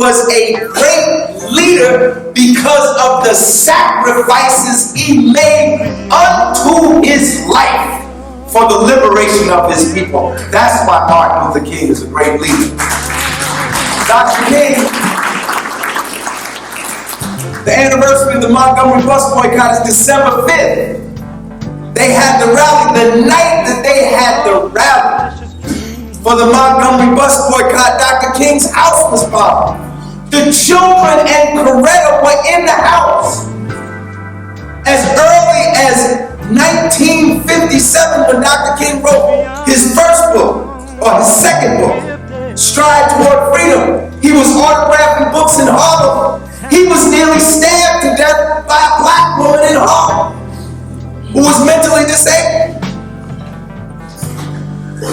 was a great leader because of the sacrifices he made unto his life for the liberation of his people. That's why Martin Luther King is a great leader. Dr. King, the anniversary of the Montgomery bus boycott is December 5th. They had the rally. The night that they had the rally for the Montgomery bus boycott, Dr. King's house was bombed. The children and Coretta were in the house. As early as 1957, when Dr. King wrote his first book, or his second book, Stride Toward Freedom, he was autographing books in Harlem. He was nearly stabbed to death by a black woman in Harlem who was mentally disabled.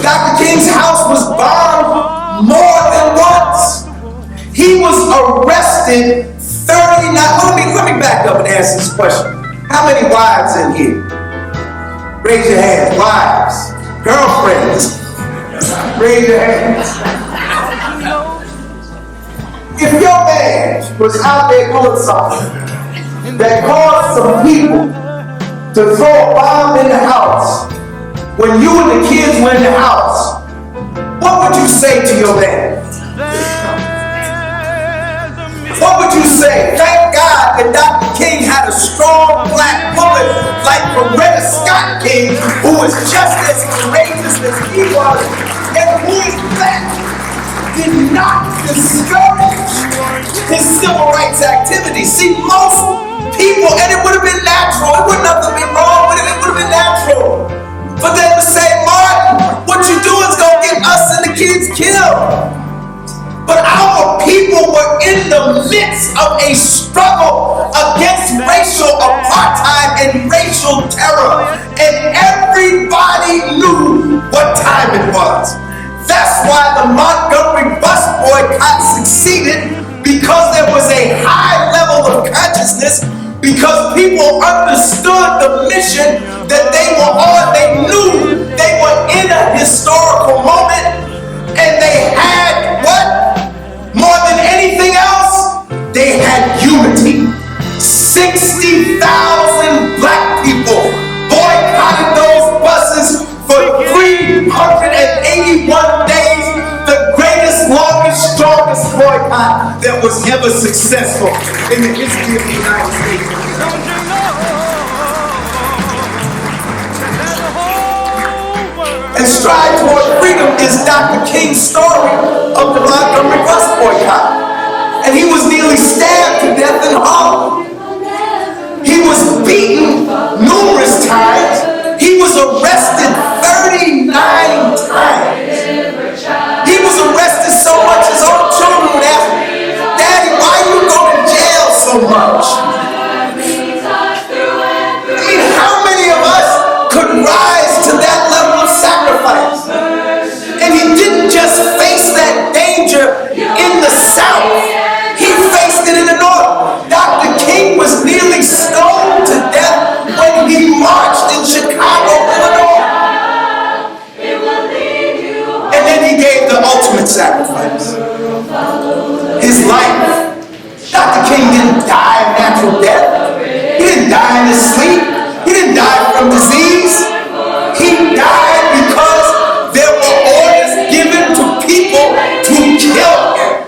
Dr. King's house was bombed more than once. He was arrested 39. Let me back up and answer this question. How many wives in here? Raise your hands. Wives, girlfriends, raise your hands. If your man was out there doing something that caused some people to throw a bomb in the house when you and the kids were in the house, what would you say to your man? What would you say? Thank God that Dr. King had a strong black woman like Coretta Scott King, who was just as courageous as he was, and whose black did not discourage his civil rights activities. See, most people, and it would have been natural, it wouldn't have been wrong, but it would have been natural for them to say, Martin, what you do is gonna get us and the kids killed. But our people were in the midst of a struggle against racial apartheid and racial terror, and everybody knew what time it was. That's why the Montgomery bus boycott succeeded, because there was a high level of consciousness, because people understood the mission that they were on. They knew they were in a historical moment, and they had what? More than anything else, they had unity. 60,000 black people boycotted those buses for 381 days, the greatest, longest, strongest boycott that was ever successful in the history of the United States. And Stride Toward Freedom is Dr. King's story of the Montgomery bus boycott. And he was nearly stabbed to death in Harlem. He was beaten numerous times. He was arrested 39 times. He was arrested so much his own children would ask him, Daddy, why you go to jail so much? I mean, how many of us could rise to that level of sacrifice? And he didn't just face that danger in the South. He faced it in the North. Dr. King was nearly stoned to death when he marched in Chicago, Illinois. And then he gave the ultimate sacrifice. His life. Dr. King didn't die a natural death. He didn't die in his sleep. He didn't die from disease. He died because there were orders given to people to kill him.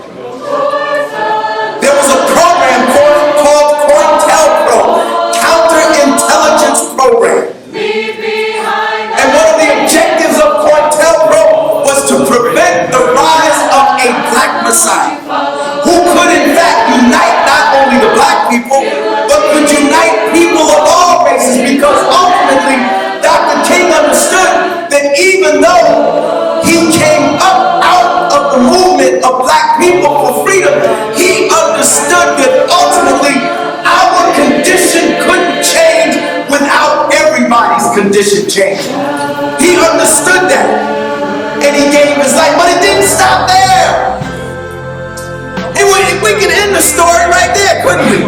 There was a program called COINTELPRO, Counterintelligence Program. And one of the objectives of COINTELPRO was to prevent the rise of a black Messiah, who could in fact unite not only the black people, but could unite people of all races, because ultimately Dr. King understood that even though he came up out of the movement of black people for freedom, he understood that ultimately our condition couldn't change without everybody's condition changing. He understood that, and he gave his life, but it didn't stop there. And we can end the story right there, couldn't we?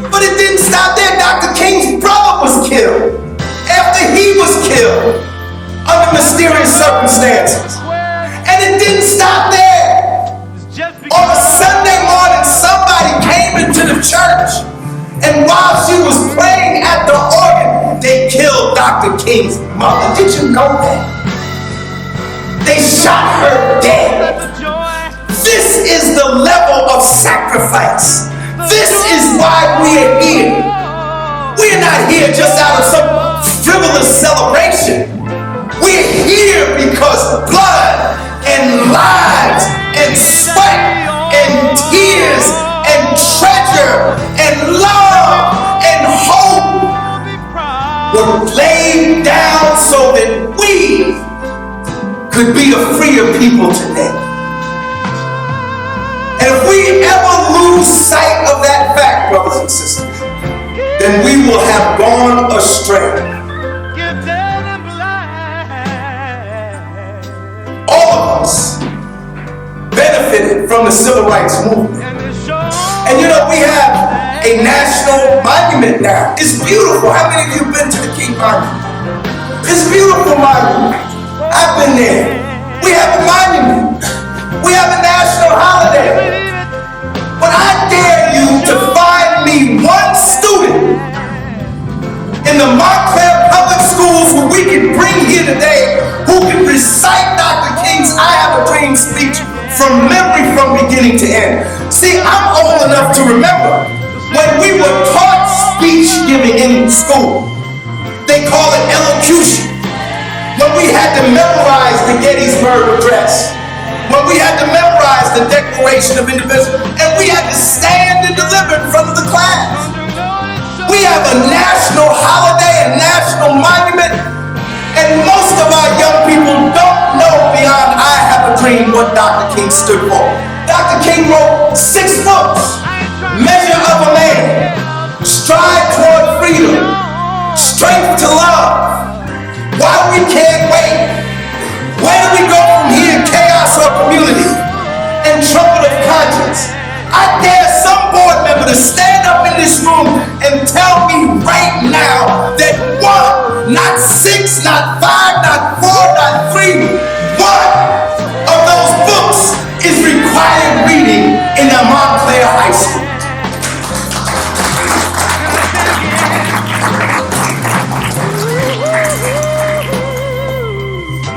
But it didn't stop there. Dr. King's brother was killed. After he was killed under mysterious circumstances. And it didn't stop there. On a Sunday morning, King's mother. Did you know that? They shot her dead. This is the level of sacrifice. This is why we are here. We're not here just out of some frivolous celebration. We're here because blood and lives and sweat and tears and treasure and love and hope were laid down so that we could be a freer people today. And if we ever lose sight of that fact, brothers and sisters, then we will have gone astray. All of us benefited from the civil rights movement. And you know, we have a national monument now. It's beautiful. How many of you have been to the King Monument? It's a beautiful monument. I've been there. We have a monument. We have a national holiday. But I dare you to find me one student in the Montclair public schools who we can bring here today who can recite Dr. King's I Have a Dream speech from memory from beginning to end. See, I'm old enough to remember when we were taught speech giving in school. They call it elocution. When we had to memorize the Gettysburg Address, when we had to memorize the Declaration of Independence, and we had to stand and deliver in front of the class. We have a national holiday, a national monument, and most of our young people don't know beyond I Have a Dream what Dr. King stood for. Dr. King wrote 6 books: Measure of a Man, Stride Toward Freedom, Strength to Love, Why We Can't Wait, Where Do We Go From Here, Chaos or Community, and Trumpet of Conscience. I dare some board member to stand up in this room and tell me right now that 1, not 6, not 5, not 4, not 3, 1 of those books is required reading in a Montclair high school.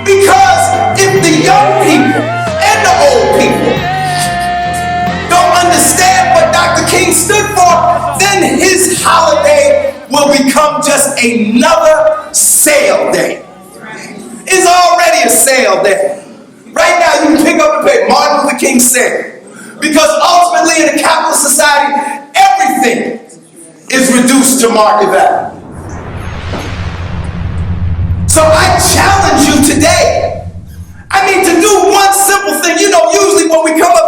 Because if the young people and the old people don't understand what Dr. King stood for, then his holiday will become just another sale day. It's already a sale day. Right now you can pick up the paper, Martin Luther King said, because ultimately in a capitalist society, everything is reduced to market value. So I challenge you today, I mean, to do one simple thing. You know, usually when we come up here,